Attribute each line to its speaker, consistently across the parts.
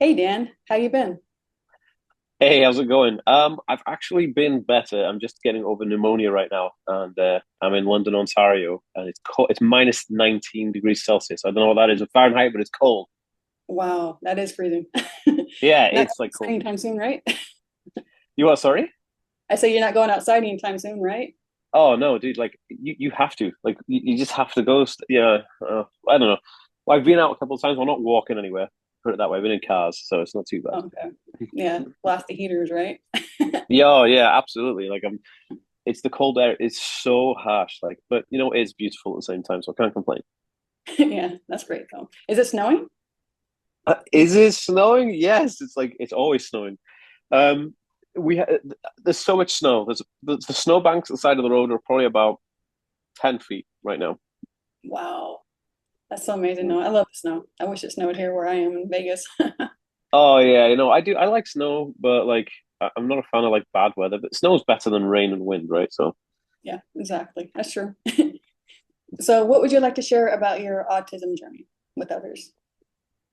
Speaker 1: Hey Dan, how you been?
Speaker 2: Hey, how's it going? I've actually been better. I'm just getting over pneumonia right now, and I'm in London, Ontario, and it's cold. It's minus 19 degrees Celsius. I don't know what that is in Fahrenheit, but it's cold.
Speaker 1: Wow, that is freezing.
Speaker 2: Yeah,
Speaker 1: Not going
Speaker 2: it's like
Speaker 1: outside
Speaker 2: cold.
Speaker 1: anytime soon, right?
Speaker 2: You are sorry?
Speaker 1: I say you're not going outside anytime soon, right?
Speaker 2: Oh no, dude! Like you have to. Like you just have to go. Yeah, I don't know. Well, I've been out a couple of times. I'm not walking anywhere. Put it that way. I've been in cars, so it's not too bad.
Speaker 1: Okay. Yeah, blast the heaters, right?
Speaker 2: Yeah, oh, yeah, absolutely. Like it's the cold air. It's so harsh. Like, but it's beautiful at the same time, so I can't complain.
Speaker 1: Yeah, that's great though. Is it snowing?
Speaker 2: Is it snowing? Yes, it's like it's always snowing. Um, there's so much snow. The snow banks at the side of the road are probably about 10 feet right now.
Speaker 1: Wow, that's so amazing. No, I love the snow. I wish it snowed here where I am in Vegas.
Speaker 2: Oh yeah, I do. I like snow, but like I'm not a fan of like bad weather. But snow's better than rain and wind, right? So,
Speaker 1: Yeah, exactly. That's true. So, what would you like to share about your autism journey with others?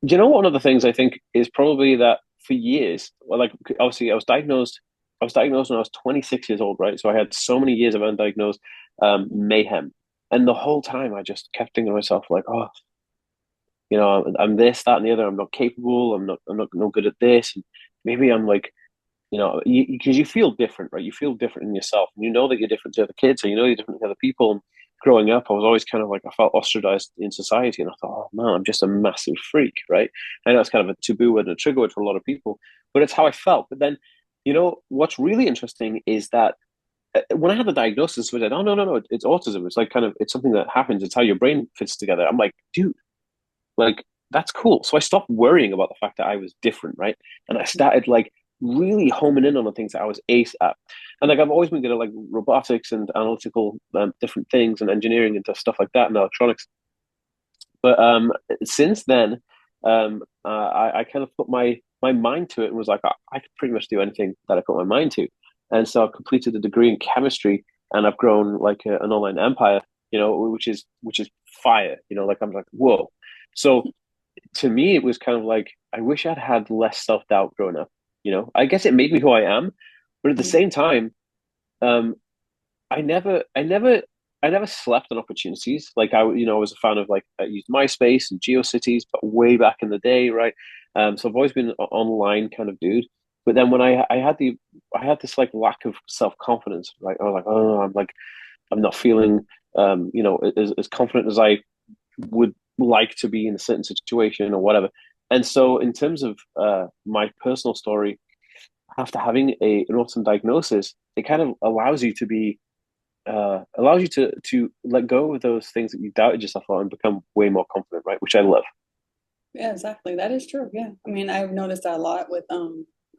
Speaker 2: one of the things I think is probably that for years, well, like obviously I was diagnosed when I was 26 years old, right? So I had so many years of undiagnosed mayhem, and the whole time I just kept thinking to myself like, oh, I'm this, that, and the other. I'm not capable. I'm not no good at this. And maybe I'm like, because you feel different, right? You feel different in yourself, and you know that you're different to other kids, or you know you're different to other people. And growing up, I was always kind of like I felt ostracized in society, and I thought, oh man, I'm just a massive freak, right? I know it's kind of a taboo word and a trigger word for a lot of people, but it's how I felt. But then, what's really interesting is that when I had the diagnosis, we said, oh no, it's autism. It's like it's something that happens. It's how your brain fits together. I'm like, dude, like that's cool. So I stopped worrying about the fact that I was different, right? And I started like really homing in on the things that I was ace at. And like I've always been good at like robotics and analytical different things and engineering and stuff like that and electronics. But since then, I kind of put my mind to it and was like, I could pretty much do anything that I put my mind to. And so I've completed a degree in chemistry and I've grown like an online empire, which is fire. Like I'm like, whoa. So to me, it was kind of like I wish I'd had less self doubt growing up. I guess it made me who I am, but at the
Speaker 1: Mhm.
Speaker 2: same time, um, I never slept on opportunities. Like I was a fan of like I used MySpace and GeoCities, but way back in the day, right? So I've always been an online kind of dude. But then when I had this like lack of self confidence, right? I was like, oh, I'm not feeling as confident as I would like to be in a certain situation or whatever. And so, in terms of my personal story, after having an autism diagnosis, it kind of allows you to let go of those things that you doubted yourself on and become way more confident, right? Which I love.
Speaker 1: Yeah, exactly. That is true. Yeah. I mean, I've noticed that a lot with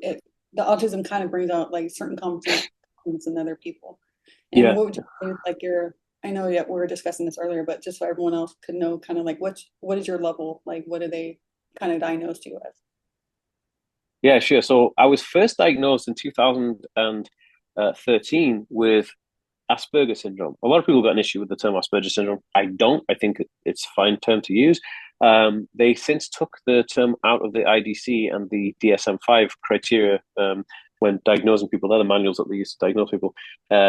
Speaker 1: it the autism kind of brings out like certain confidence in other people. And
Speaker 2: Yeah,
Speaker 1: what would you say is like your I know yeah, we were discussing this earlier, but just so everyone else could know kind of like what is your level? Like what do they kind of diagnose you as?
Speaker 2: yeah, sure. So I was first diagnosed in 2013 with Asperger syndrome. A lot of people got an issue with the term Asperger syndrome. I don't. I think it's a fine term to use. They since took the term out of the IDC and the DSM-5 criteria when diagnosing people. They're the manuals that they use to diagnose people.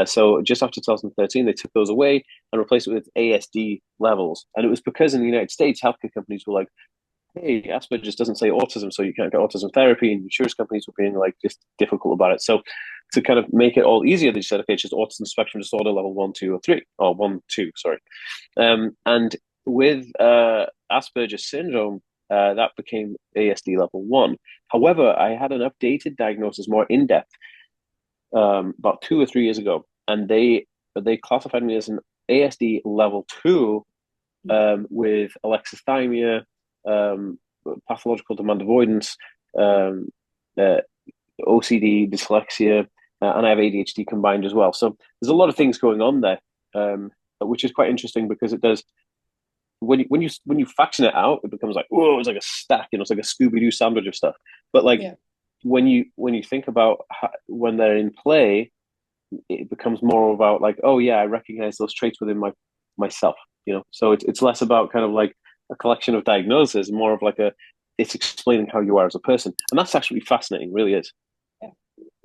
Speaker 2: So just after 2013, they took those away and replaced it with ASD levels. And it was because in the United States, healthcare companies were like, hey, Asperger just doesn't say autism, so you can't get autism therapy. And insurance companies were being like just difficult about it. So to kind of make it all easier, they said, okay, it's just autism spectrum disorder level 1, 2, or 3, or 1, 2, sorry. And with Asperger syndrome, that became ASD level 1. However, I had an updated diagnosis, more in depth, about 2 or 3 years ago, and they classified me as an ASD level 2 with alexithymia, um, pathological demand avoidance, um, uh, OCD, dyslexia, and I have ADHD combined as well. So there's a lot of things going on there, which is quite interesting because it does. When you faction it out, it becomes like, oh, it's like a stack, it's like a Scooby Doo sandwich of stuff. But like
Speaker 1: Yeah.
Speaker 2: when you think about when they're in play, it becomes more about like, oh yeah, I recognize those traits within myself. So it's less about kind of like a collection of diagnoses, more of like a it's explaining how you are as a person, and that's actually fascinating. Really is.
Speaker 1: Yeah,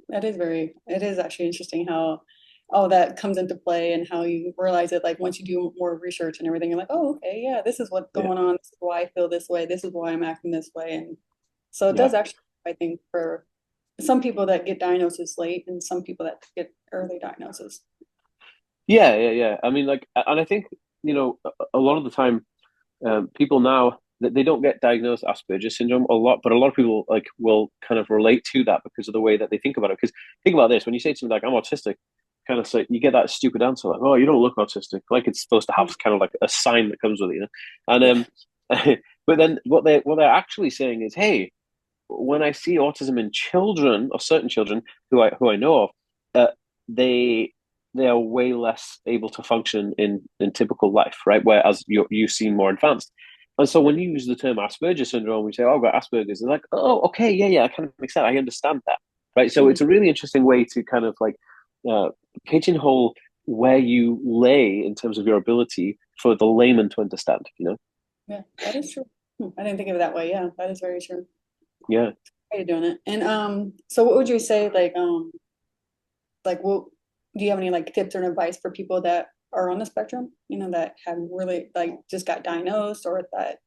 Speaker 1: it is actually interesting how all that comes into play and how you realize it like once you do more research and everything, you're like, oh, okay, yeah, this is what's
Speaker 2: Yeah,
Speaker 1: going on. This is why I feel this way. This is why I'm acting this way. And so it
Speaker 2: yeah,
Speaker 1: does actually, I think, for some people that get diagnosis late and some people that get early diagnosis.
Speaker 2: yeah. I mean, like, and I think a lot of the time, people now that they don't get diagnosed Asperger syndrome a lot, but a lot of people like will kind of relate to that because of the way that they think about it. Because think about this: when you say something like "I'm autistic," kind of say you get that stupid answer like, "Oh, you don't look autistic," like it's supposed to have kind of like a sign that comes with it, And
Speaker 1: Yeah.
Speaker 2: but then what they're actually saying is, "Hey, when I see autism in children or certain children who I know of, uh, they they are way less able to function in typical life, right? Whereas you seem more advanced. And so when you use the term Asperger syndrome, we say, "Oh, I've got Asperger's," they're like, "Oh, okay, yeah, that kind of makes sense. I understand that." Right. So
Speaker 1: Mhm.
Speaker 2: it's a really interesting way to kind of like uh, pigeonhole where you lay in terms of your ability for the layman to understand.
Speaker 1: Yeah, that is true. I didn't think of it that way. Yeah, that is very true.
Speaker 2: Yeah.
Speaker 1: How you doing it? And so what would you say like what do you have any like tips or advice for people that are on the spectrum, that have really like just got diagnosed or that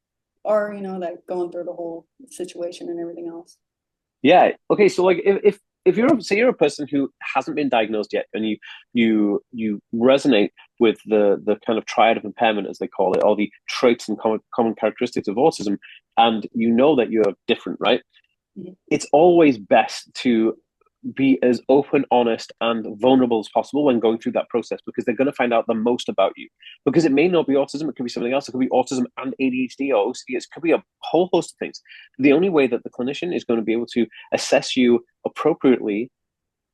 Speaker 1: are, like going through the whole situation and everything else?
Speaker 2: Yeah. Okay. So like if you're say you're a person who hasn't been diagnosed yet and you resonate with the kind of triad of impairment as they call it, all the traits and common characteristics of autism, and you know that you're different, right?
Speaker 1: Mhm.
Speaker 2: It's always best to be as open, honest, and vulnerable as possible when going through that process because they're going to find out the most about you. Because it may not be autism, it could be something else. It could be autism and ADHD or OCD. It could be a whole host of things. The only way that the clinician is going to be able to assess you appropriately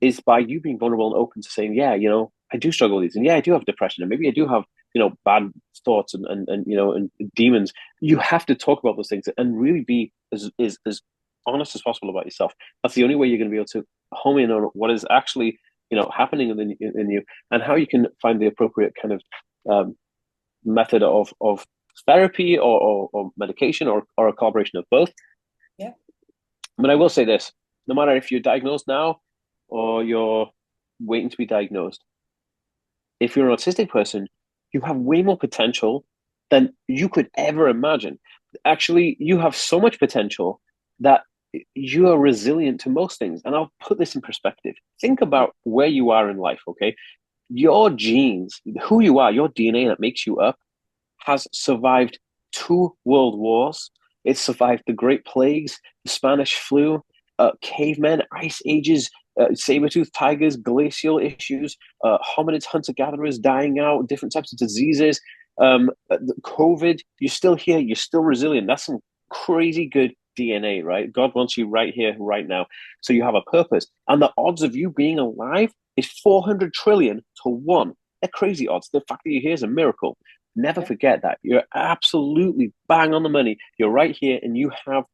Speaker 2: is by you being vulnerable and open to saying, yeah, I do struggle with these, and yeah, I do have depression, and maybe I do have bad thoughts and demons. You have to talk about those things and really be as honest as possible about yourself. That's the only way you're going to be able to home in on what is actually happening in you and how you can find the appropriate kind of method of therapy or medication or a collaboration of both.
Speaker 1: Yeah.
Speaker 2: But I will say this: no matter if you're diagnosed now or you're waiting to be diagnosed, if you're an autistic person, you have way more potential than you could ever imagine. Actually, you have so much potential that you are resilient to most things. And I'll put this in perspective. Think about where you are in life, okay? Your genes, who you are, your DNA that makes you up, has survived 2 world wars. It's survived the Great Plagues, the Spanish flu, cavemen, ice ages, saber-toothed tigers, glacial issues, hominids, hunter-gatherers dying out, different types of diseases, COVID. You're still here. You're still resilient. That's some crazy good DNA, right? God wants you right here, right now. So you have a purpose. And the odds of you being alive is 400 trillion to 1. They're crazy odds. The fact that you're here is a miracle. Never
Speaker 1: Yeah.
Speaker 2: forget that. You're absolutely bang on the money. You're right here and you have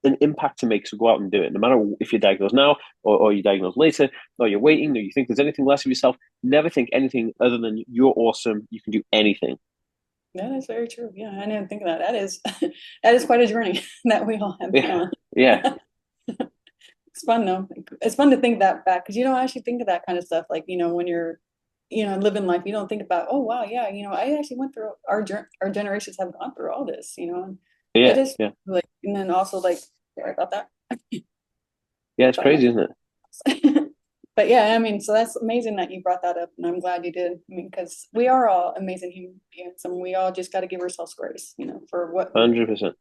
Speaker 2: an impact to make. So go out and do it. No matter if you're diagnosed now or you're diagnosed later or you're waiting or you think there's anything less of yourself, never think anything other than you're awesome. You can do anything.
Speaker 1: That is very true. Yeah, I didn't think of that. That is that is quite a journey that we all have been
Speaker 2: Yeah.
Speaker 1: on.
Speaker 2: Yeah.
Speaker 1: It's fun though. It's fun to think that back because you don't actually think of that kind of stuff. Like, when you're, living life, you don't think about, oh wow, yeah, I actually went through our generations have gone through all this, and it
Speaker 2: Yeah.
Speaker 1: is
Speaker 2: Yeah.
Speaker 1: like, and then also like, sorry about that.
Speaker 2: Yeah. It's
Speaker 1: Sorry,
Speaker 2: crazy, isn't it?
Speaker 1: but yeah, I mean, so that's amazing that you brought that up, and I'm glad you did. I mean, because we are all amazing human beings, and we all just got to give ourselves grace, for what we
Speaker 2: 100%.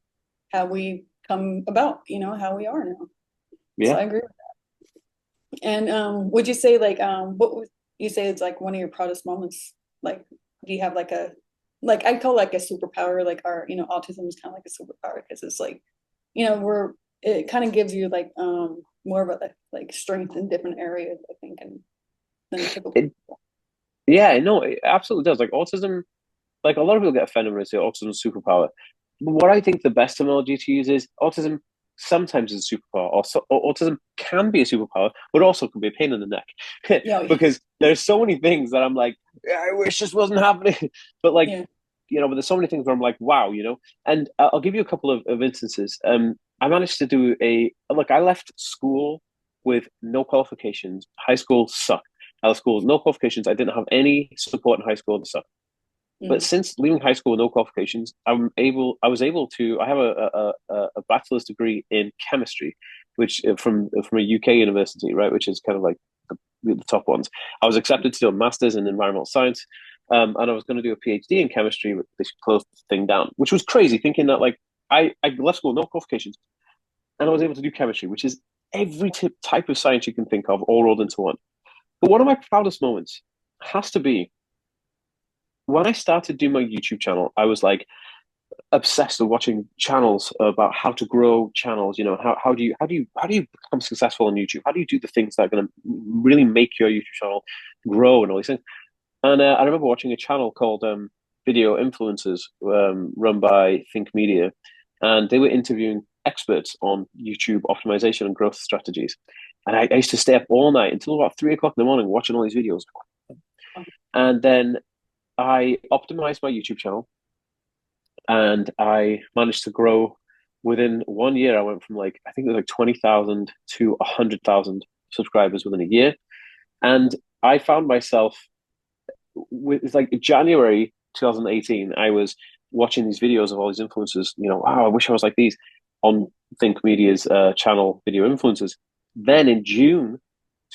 Speaker 1: how we come about, how we are now. So
Speaker 2: Yeah.
Speaker 1: I agree. And would you say like what would you say it's like one of your proudest moments? Like, do you have like like I call it like a superpower, like our, autism is kind of like a superpower because it's like, we're it kind of gives you like more of a like strength in different areas, I think, and than typical.
Speaker 2: It, yeah. No, it absolutely does. Like autism, like a lot of people get offended when I say autism is a superpower. But what I think the best terminology to use is autism sometimes is a superpower, or autism can be a superpower, but also can be a pain in the neck
Speaker 1: Yeah,
Speaker 2: because there's so many things that I'm like, yeah, I wish this wasn't happening. But like
Speaker 1: yeah,
Speaker 2: but there's so many things where I'm like, wow, and I'll give you a couple of instances. I managed to do look, I left school with no qualifications. High school sucked. I left school with no qualifications. I didn't have any support in high school. It sucked. But
Speaker 1: Mhm.
Speaker 2: since leaving high school with no qualifications, I was able to, I have a bachelor's degree in chemistry, which from a UK university, right, which is kind of like the top ones. I was accepted to do a master's in environmental science, and I was going to do a PhD in chemistry, but they closed the thing down, which was crazy, thinking that like I left school no qualifications, and I was able to do chemistry, which is every type of science you can think of, all rolled into one. But one of my proudest moments has to be when I started doing my YouTube channel. I was like obsessed with watching channels about how to grow channels. How do you become successful on YouTube? How do you do the things that are going to really make your YouTube channel grow and all these things? And I remember watching a channel called Video Influencers, run by Think Media, and they were interviewing experts on YouTube optimization and growth strategies. And I used to stay up all night until about 3 o'clock in the morning watching all these videos. And then I optimized my YouTube channel, and I managed to grow. Within 1 year. I went from like, I think it was like 20,000 to 100,000 subscribers within a year. And I found myself with like January 2018, I was watching these videos of all these influencers. I wish I was like these on Think Media's channel, Video Influencers. Then in June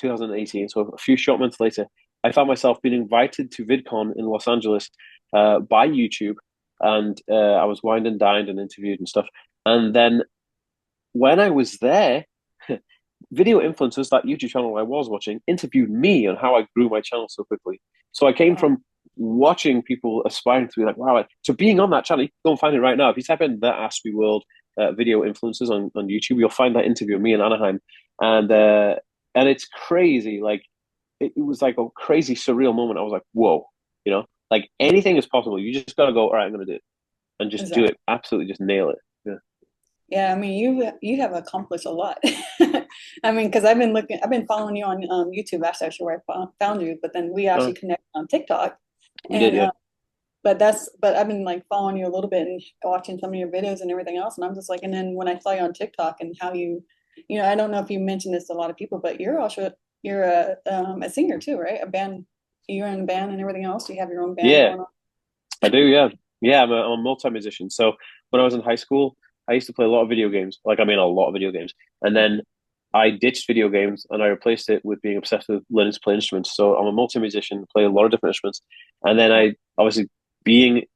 Speaker 2: 2018, so a few short months later, I found myself being invited to VidCon in Los Angeles by YouTube, and I was wined and dined and interviewed and stuff. And then when I was there, Video Influencers, that YouTube channel I was watching, interviewed me on how I grew my channel so quickly. So I came
Speaker 1: Wow.
Speaker 2: from watching people aspiring to be like, wow. So being on that channel, go and find it right now. If you type in that Aspie World Video Influencers on YouTube, you'll find that interview of me in Anaheim. And it's crazy. Like it was like a crazy surreal moment. I was like, whoa, like anything is possible. You just gotta go, all right, I'm gonna do it. And just do
Speaker 1: Exactly.
Speaker 2: it. Absolutely just nail it. Yeah.
Speaker 1: Yeah, I mean, you have accomplished a lot. I mean, because I've been following you on YouTube. That's actually where I found you. But then we actually connected on TikTok,
Speaker 2: We did,
Speaker 1: and
Speaker 2: yeah.
Speaker 1: but I've been like following you a little bit and watching some of your videos and everything else. And I'm just like, and then when I saw you on TikTok and how I don't know if you mentioned this to a lot of people, but you're a singer too, right? A band. You're in a band and everything else. You have your own band
Speaker 2: Yeah,
Speaker 1: going on.
Speaker 2: I do, yeah. Yeah, I'm a multi-musician. So when I was in high school, I used to play a lot of video games. Like, I mean, a lot of video games. And then I ditched video games and I replaced it with being obsessed with learning to play instruments. So I'm a multi-musician, play a lot of different instruments. And then I obviously being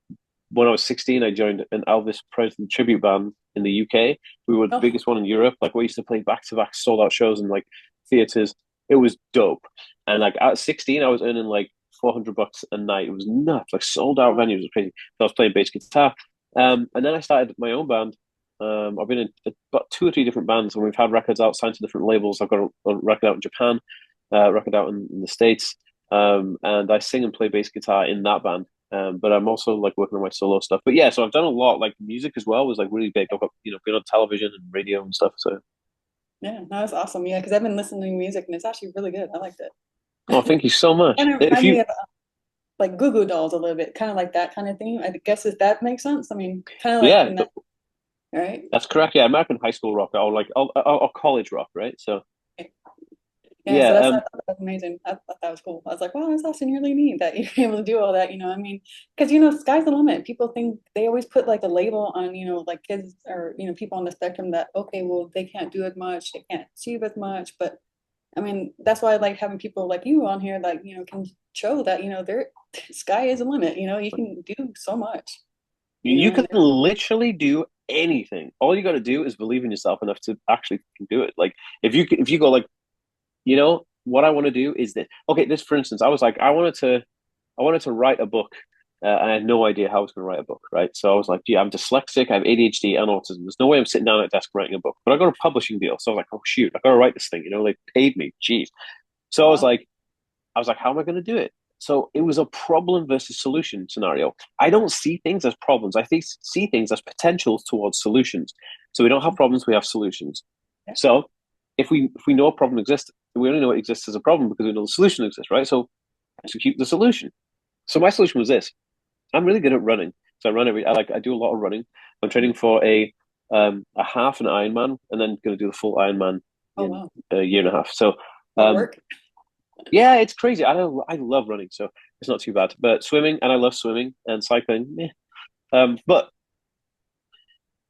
Speaker 2: when I was 16, I joined an Elvis Presley tribute band in the UK. We were the
Speaker 1: Oh,
Speaker 2: biggest one in Europe. Like, we used to play back-to-back sold-out shows in like theaters. It was dope. And like at 16, I was earning like $400 a night. It was nuts. Like, sold out
Speaker 1: wow.
Speaker 2: venues. It was crazy. So I was playing bass guitar. And then I started my own band. I've been in about two or three different bands, and we've had records out, signed to different labels. I've got a record out in Japan, record out in the States, and I sing and play bass guitar in that band. But I'm also like working on my solo stuff. But yeah, so I've done a lot. Like, music as well was like really big. I've got been on television and radio and stuff. So,
Speaker 1: Yeah, no, that's awesome. Yeah, because I've been listening to music and it's actually really good. I liked it.
Speaker 2: oh, thank you so much.
Speaker 1: Kind of
Speaker 2: If
Speaker 1: remind me
Speaker 2: you,
Speaker 1: of like Goo Goo Dolls a little bit, kind of like that kind of thing. I guess if that makes sense. I mean, kind of like
Speaker 2: yeah,
Speaker 1: in that, right?
Speaker 2: that's correct. Yeah, American high school rock or like or college rock, right? So
Speaker 1: Yeah, so
Speaker 2: yeah,
Speaker 1: I thought that was amazing. I thought that was cool. I was like, wow, that's actually really neat that you're able to do all that. I mean, because sky's the limit. People think they always put like a label on, like kids or people on the spectrum that okay, well, they can't do as much, they can't achieve as much. But I mean, that's why I like having people like you on here that can show that there sky is the limit. You can do so much.
Speaker 2: you can
Speaker 1: And
Speaker 2: literally do anything. All you got to do is believe in yourself enough to actually do it. Like, if you go like, what I want to do is this. Okay, this for instance, I was like, I wanted to write a book. And I had no idea how I was going to write a book, right? So I was like, yeah, I'm dyslexic, I have ADHD and autism. There's no way I'm sitting down at a desk writing a book. But I got a publishing deal. So I was like, oh, shoot, I got to write this thing. They paid me. Jeez. So
Speaker 1: wow,
Speaker 2: I was like, how am I going to do it? So it was a problem versus solution scenario. I don't see things as problems. I see things as potentials towards solutions. So we don't have problems, we have solutions.
Speaker 1: yeah,
Speaker 2: So if we know a problem exists, we only know it exists as a problem because we know the solution exists, right? So execute the solution. So my solution was this: I'm really good at running. So I do a lot of running. I'm training for a half an Ironman, and then going to do the full Ironman
Speaker 1: Oh
Speaker 2: in
Speaker 1: wow.
Speaker 2: a year and a half. So
Speaker 1: A lot of
Speaker 2: um,
Speaker 1: work.
Speaker 2: yeah, it's crazy. I love running, so it's not too bad. But swimming, and I love swimming and cycling. Yeah. But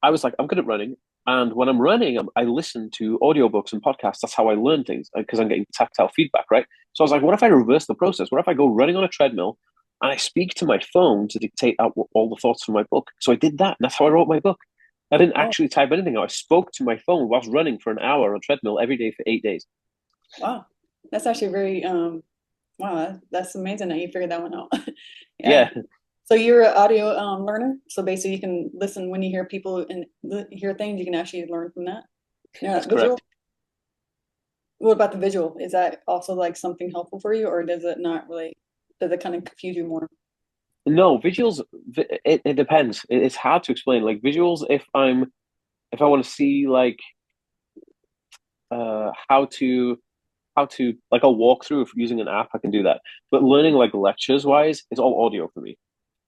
Speaker 2: I was like, I'm good at running. And when I'm running, I listen to audiobooks and podcasts. That's how I learn things because I'm getting tactile feedback, right? So I was like, what if I reverse the process? What if I go running on a treadmill and I speak to my phone to dictate out all the thoughts from my book? So I did that, and that's how I wrote my book. I didn't
Speaker 1: Oh
Speaker 2: actually type anything out. I spoke to my phone whilst running for an hour on a treadmill every day for 8 days.
Speaker 1: wow. That's actually very wow, that's amazing that you figured that one out. Yeah.
Speaker 2: Yeah,
Speaker 1: So you're an audio learner. So basically you can listen when you hear people and hear things, you can actually learn from that. Yeah,
Speaker 2: that's
Speaker 1: visual.
Speaker 2: correct.
Speaker 1: What about the visual? Is that also like something helpful for you, or does it not really, does it kind of confuse you more?
Speaker 2: No, visuals, it depends. It's hard to explain. Like visuals, if I want to see like how to like a walkthrough of using an app, I can do that. But learning like lectures wise, it's all audio for me.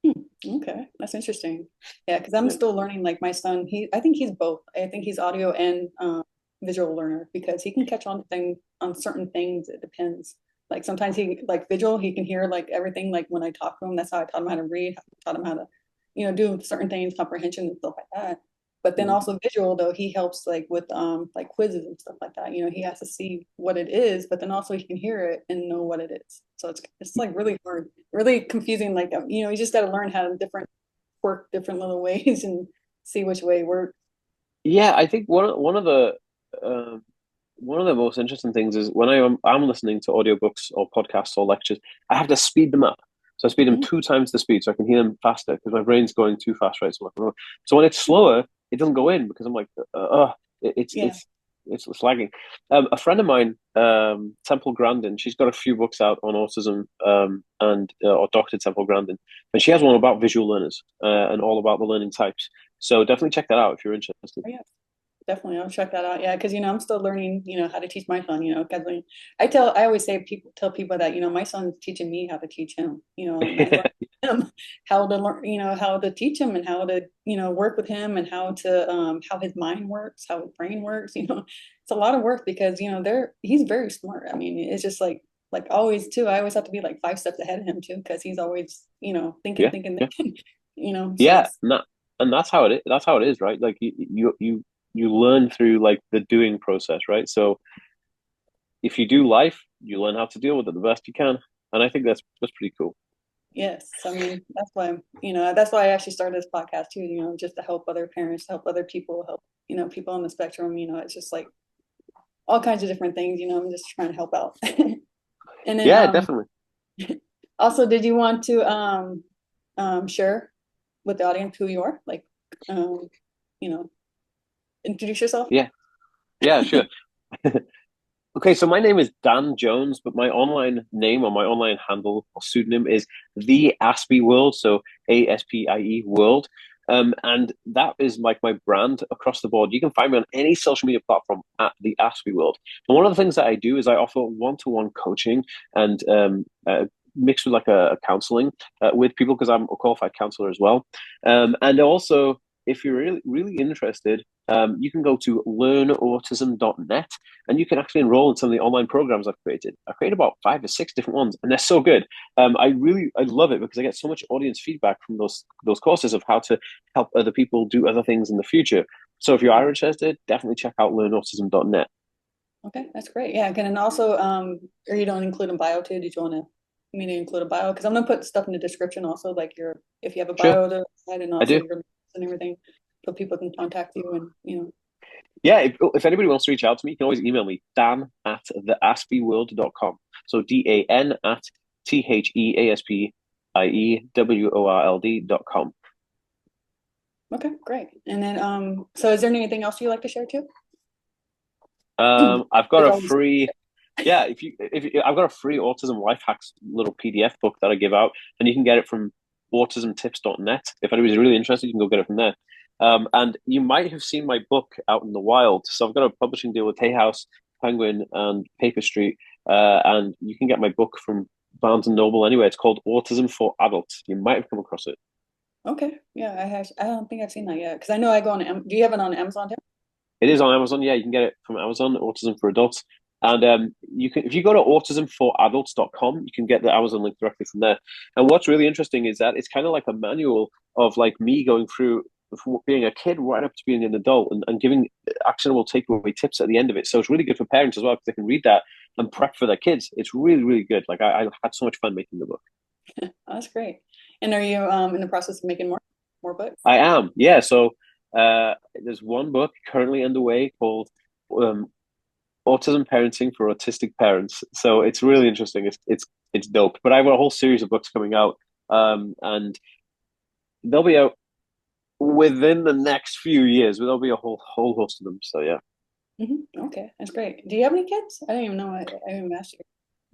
Speaker 1: Hmm, okay, that's interesting. Yeah, because I'm
Speaker 2: Yeah,
Speaker 1: still learning. Like my son, I think he's both. I think he's audio and visual learner because he can catch on to thing on certain things. It depends. Like sometimes he like visual, he can hear like everything. Like when I talk to him, that's how I taught him how to read. Taught him how to, do certain things, comprehension and stuff like that. But then
Speaker 2: mm.
Speaker 1: also visual though, he helps with like quizzes and stuff like that. He has to see what it is, but then also he can hear it and know what it is. So it's like really hard, really confusing. Like you just got to learn how to different work different little ways and see which way works.
Speaker 2: Yeah. I think um, one of the most interesting things is when I'm listening to audiobooks or podcasts or lectures, I have to speed them up. So I speed them
Speaker 1: Mhm.
Speaker 2: 2 times the speed so I can hear them faster because my brain's going too fast, right? So when it's slower, it doesn't go in because I'm like, it, it's
Speaker 1: Yeah.
Speaker 2: it's it's lagging. A friend of mine, Temple Grandin, she's got a few books out on autism, and or Dr. Temple Grandin, and she has one about visual learners and all about the learning types. So definitely check that out if you're interested.
Speaker 1: Oh, yeah. Definitely, I'll check that out. Yeah, because I'm still learning, how to teach my son. Because I always say tell people that my son's teaching me how to teach him. And I learn him how to learn, how to teach him and how to work with him and how his mind works, how his brain works. It's a lot of work because he's very smart. I mean, it's just like always too. I always have to be like 5 steps ahead of him too because he's always thinking,
Speaker 2: Yeah,
Speaker 1: thinking,
Speaker 2: yeah.
Speaker 1: thinking. So
Speaker 2: Yeah,
Speaker 1: it's
Speaker 2: and that's how it is. That's how it is, right? Like you learn through like the doing process, right? So if you do life, you learn how to deal with it the best you can, and I think that's pretty cool.
Speaker 1: Yes, I mean that's why I actually started this podcast too. Just to help other parents, help other people, help people on the spectrum. It's just like all kinds of different things. I'm just trying to help out. And then
Speaker 2: Yeah, definitely.
Speaker 1: also, did you want to share with the audience who you are? Like, you know, introduce yourself.
Speaker 2: Yeah, yeah, sure. Okay, so my name is Dan Jones, but my online name or my online handle or pseudonym is the Aspie World, so ASPIE World. And that is like my brand across the board. You can find me on any social media platform at the Aspie World. And one of the things that I do is I offer one-to-one coaching and mixed with like a counseling with people because I'm a qualified counselor as well. And also, if you're really, really interested, you can go to learnautism.net and you can actually enroll in some of the online programs I've created. I've created about 5 or 6 different ones, and they're so good. I love it because I get so much audience feedback from those courses of how to help other people do other things in the future. So if you are interested, definitely check out learnautism.net.
Speaker 1: Okay, that's great. Yeah, and also, or you don't include a bio too? Did you want to me to include a bio? Because I'm gonna put stuff in the description also, like if you have a
Speaker 2: Sure,
Speaker 1: bio to add, and
Speaker 2: I
Speaker 1: also
Speaker 2: do.
Speaker 1: your links and everything, so people can contact you and
Speaker 2: Yeah, if anybody wants to reach out to me, you can always email me, dan@theaspieworld.com. So DAN at THEASPIEWORLD.com.
Speaker 1: Okay, great. And then so is there anything else you'd like to share too?
Speaker 2: I've got
Speaker 1: There's
Speaker 2: a
Speaker 1: always
Speaker 2: free, yeah. I've got a free autism life hacks little PDF book that I give out, and you can get it from autismtips.net. If anybody's really interested, you can go get it from there. And you might have seen my book out in the wild. So I've got a publishing deal with Hay House, Penguin, and Paper Street, and you can get my book from Barnes and Noble anyway. It's called Autism for Adults. You might have come across it.
Speaker 1: Okay. Yeah, I don't think I've seen that yet. Because I know I go on do you have it on Amazon too?
Speaker 2: It is on Amazon. Yeah, you can get it from Amazon, Autism for Adults. And you can, if you go to autismforadults.com, you can get the Amazon link directly from there. And what's really interesting is that it's kind of like a manual of like me going through from being a kid right up to being an adult and giving actionable takeaway tips at the end of it. So it's really good for parents as well because they can read that and prep for their kids. It's really, really good. Like I had so much fun making the book.
Speaker 1: Oh, that's great. And are you in the process of making more books?
Speaker 2: I am, yeah. So there's one book currently underway called um, Autism Parenting for Autistic Parents. So it's really interesting. It's dope. But I've got a whole series of books coming out, and they'll be out within the next few years. There'll be a whole host of them. So yeah,
Speaker 1: Okay, that's great. Do you have any kids? I didn't even know. I didn't even ask you.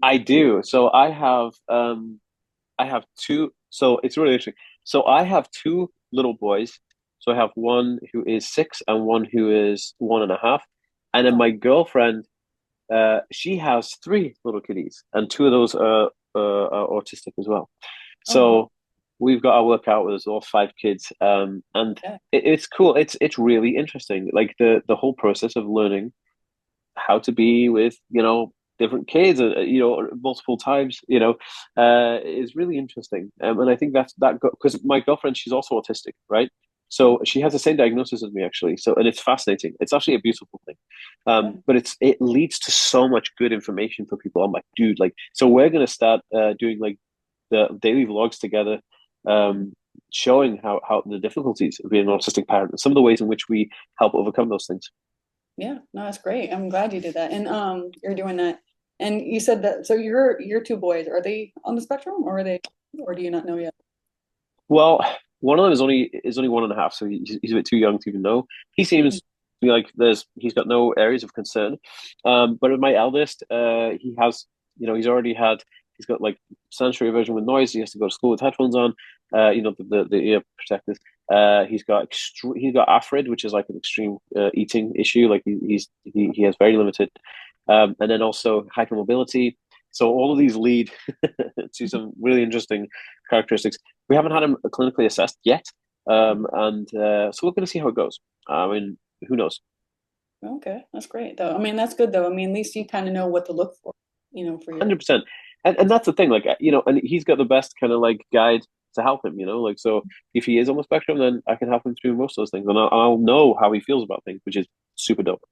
Speaker 2: I do. So I have two. So it's really interesting. So I have two little boys. So I have one who is 6 and one who is 1.5. And then
Speaker 1: Oh,
Speaker 2: my girlfriend, she has three little kitties, and two of those are autistic as well.
Speaker 1: oh wow.
Speaker 2: So we've got our work out with us all five kids, and
Speaker 1: Yeah.
Speaker 2: it's cool. It's really interesting, like the whole process of learning how to be with different kids, multiple times, is really interesting. And I think that because my girlfriend, she's also autistic, right?
Speaker 1: Mhm.
Speaker 2: So she has the same diagnosis as me, actually. So, and it's fascinating. It's actually a beautiful thing.
Speaker 1: Yeah.
Speaker 2: But it leads to so much good information for people. I'm like, dude, like, so we're gonna start doing like the daily vlogs together,
Speaker 1: Mhm.
Speaker 2: um, showing how the difficulties of being an autistic parent and some of the ways in which we help overcome those things.
Speaker 1: Yeah. No, that's great. I'm glad you did that. And you're doing that. And you said that so your two boys, are they on the spectrum or are they or do you not know yet?
Speaker 2: Well, one of them is only 1.5, so he's a bit too young to even know. He seems to be like he's got no areas of concern. But with my eldest, he has he's got like sensory aversion with noise. He has to go to school with headphones on. The ear protectors. He's got AFRID, which is like an extreme eating issue. Like he has very limited, and then also hypermobility. So all of these lead to some really interesting characteristics. We haven't had him clinically assessed yet, and so we're going to see how it goes. I mean, who knows?
Speaker 1: Okay, that's great though. I mean, that's good though. I mean, at least you kind of know what to look for, for your
Speaker 2: 100%. And that's the thing, like and he's got the best kind of like guide to help him, like so if he is on the spectrum, then I can help him through most of those things, and I'll know how he feels about things, which is super dope.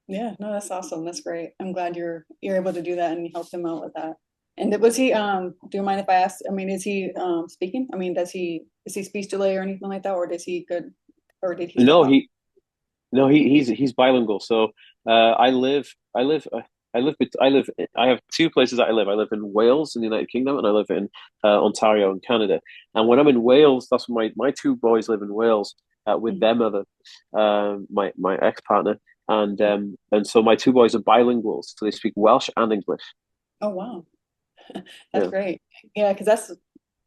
Speaker 1: Yeah, no, that's awesome. That's great. I'm glad you're able to do that and you helped him out with that. And was he do you mind if I ask, I mean, is he speaking? I mean, is he speech delay or anything like that, or does he good or did he still
Speaker 2: No,
Speaker 1: talk?
Speaker 2: he No, he's bilingual. So I live. I have two places that I live. I live in Wales in the United Kingdom, and I live in Ontario in Canada. And when I'm in Wales, that's when my two boys live in Wales with
Speaker 1: Mhm.
Speaker 2: their mother, my ex partner, and so my two boys are bilinguals, so they speak Welsh and English.
Speaker 1: Oh wow. That's
Speaker 2: Yeah,
Speaker 1: great. Yeah, because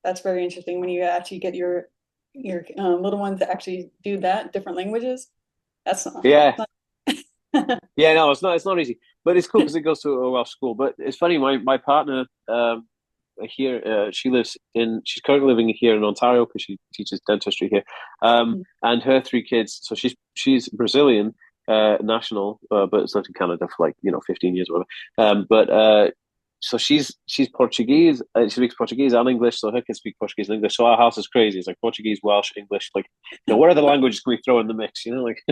Speaker 1: that's very interesting when you actually get your little ones to actually do that, different languages. That's
Speaker 2: yeah,
Speaker 1: not
Speaker 2: yeah. No, it's not easy, but it's cool because it goes to a Welsh school. But it's funny. My partner here. She's currently living here in Ontario because she teaches dentistry here. And her three kids. So she's Brazilian national, but it's lived in Canada for like 15 years or whatever. But so she's Portuguese. She speaks Portuguese and English. So her kids speak Portuguese and English. So our house is crazy. It's like Portuguese, Welsh, English. Like what other languages can we throw in the mix? Like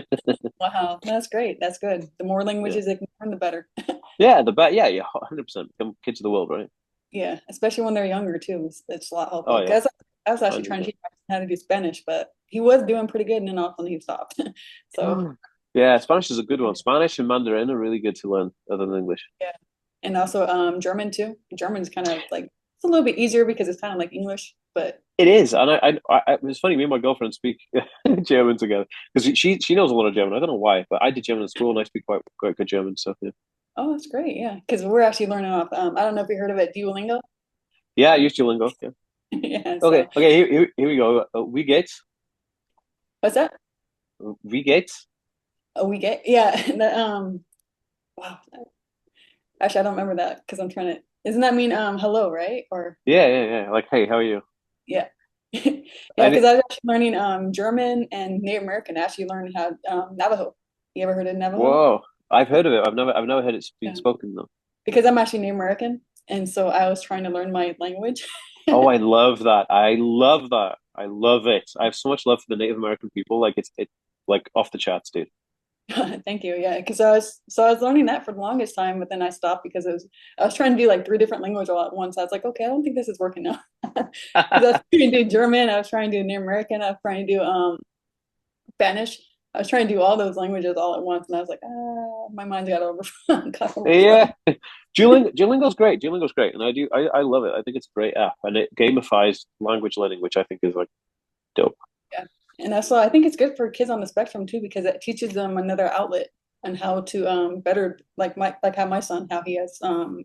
Speaker 1: wow. That's great. That's good. The more
Speaker 2: yeah,
Speaker 1: languages they can learn, the better.
Speaker 2: yeah, yeah, 100%. Become kids of the world, right?
Speaker 1: Yeah, especially when they're younger too. It's a lot
Speaker 2: Oh
Speaker 1: helpful.
Speaker 2: yeah,
Speaker 1: Because I was actually trying to
Speaker 2: 100%.
Speaker 1: teach him how to do Spanish, but he was doing pretty good, and then all of a sudden he stopped. So
Speaker 2: Yeah, Spanish is a good one. Spanish and Mandarin are really good to learn other than English.
Speaker 1: yeah, and also German too. German's kind of like it's a little bit easier because it's kind of like English, but
Speaker 2: It is, and it was funny. Me and my girlfriend speak German together because she knows a lot of German. I don't know why, but I did German in school and I speak quite good German. So yeah,
Speaker 1: oh, that's great. Yeah, because we're actually learning off. I don't know if you heard of it, Duolingo.
Speaker 2: yeah, I used Duolingo. Yeah.
Speaker 1: Yeah.
Speaker 2: Okay,
Speaker 1: So
Speaker 2: okay. Here we go. We get
Speaker 1: what's that?
Speaker 2: we get.
Speaker 1: Oh, we get yeah. The, wow. Actually, I don't remember that because I'm trying to. Doesn't that mean hello, right? Or
Speaker 2: Yeah, yeah, yeah. Like, hey, how are you?
Speaker 1: yeah. Yeah, because I was actually learning German and Native American. I actually learned how Navajo. You ever heard of Navajo?
Speaker 2: Whoa, I've heard of it. I've never heard it being
Speaker 1: Yeah.
Speaker 2: spoken though.
Speaker 1: Because I'm actually Native American, and so I was trying to learn my language.
Speaker 2: Oh, I love that. I love that. I love it. I have so much love for the Native American people. Like it's like off the charts, dude.
Speaker 1: Thank you. Yeah, because I was learning that for the longest time, but then I stopped because I was trying to do like three different languages all at once. I was like, okay, I don't think this is working now. Because I was trying to do German, I was trying to do Native American, I was trying to do Spanish. I was trying to do all those languages all at once, and I was like, my mind's got overflow.
Speaker 2: Yeah, Duolingo's great. Duolingo's great, and I love it. I think it's a great app, and it gamifies language learning, which I think is like dope.
Speaker 1: Yeah. And that's why I think it's good for kids on the spectrum too, because it teaches them another outlet on how to better like how my son, how he has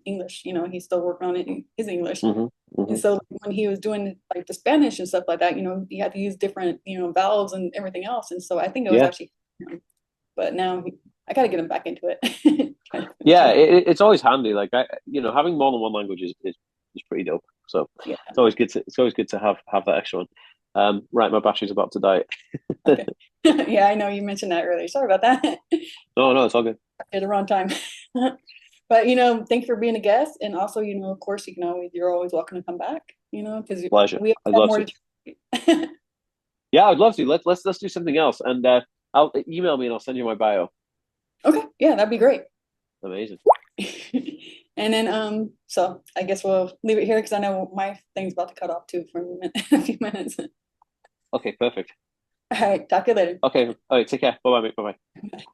Speaker 1: English, he's still working on it, his English.
Speaker 2: Hmm.
Speaker 1: And
Speaker 2: Hmm.
Speaker 1: so when he was doing like the Spanish and stuff like that, he had to use different, vowels and everything else. And so I think it was
Speaker 2: Yeah,
Speaker 1: actually, but now I gotta get him back into it. Trying to finish
Speaker 2: yeah.
Speaker 1: it.
Speaker 2: It's always handy. Like having more than one language is pretty dope. So
Speaker 1: Yeah.
Speaker 2: it's always good to have that extra one. Right, my battery's about to die.
Speaker 1: Okay. Yeah, I know you mentioned that earlier. Sorry about that.
Speaker 2: No, no, it's all good.
Speaker 1: At the wrong time. But thank you for being a guest. And also, of course, you're always welcome to come back, because
Speaker 2: Pleasure.
Speaker 1: we
Speaker 2: I'd
Speaker 1: have
Speaker 2: love
Speaker 1: more
Speaker 2: to.
Speaker 1: to.
Speaker 2: Yeah, I'd love to. Let's do something else, and I'll email me and I'll send you my bio.
Speaker 1: Okay, yeah, that'd be great.
Speaker 2: Amazing.
Speaker 1: And then so I guess we'll leave it here because I know my thing's about to cut off too for a minute, a few minutes.
Speaker 2: Okay, perfect.
Speaker 1: All right, talk to you later.
Speaker 2: Okay, all right, take care. Bye bye, mate. Bye bye.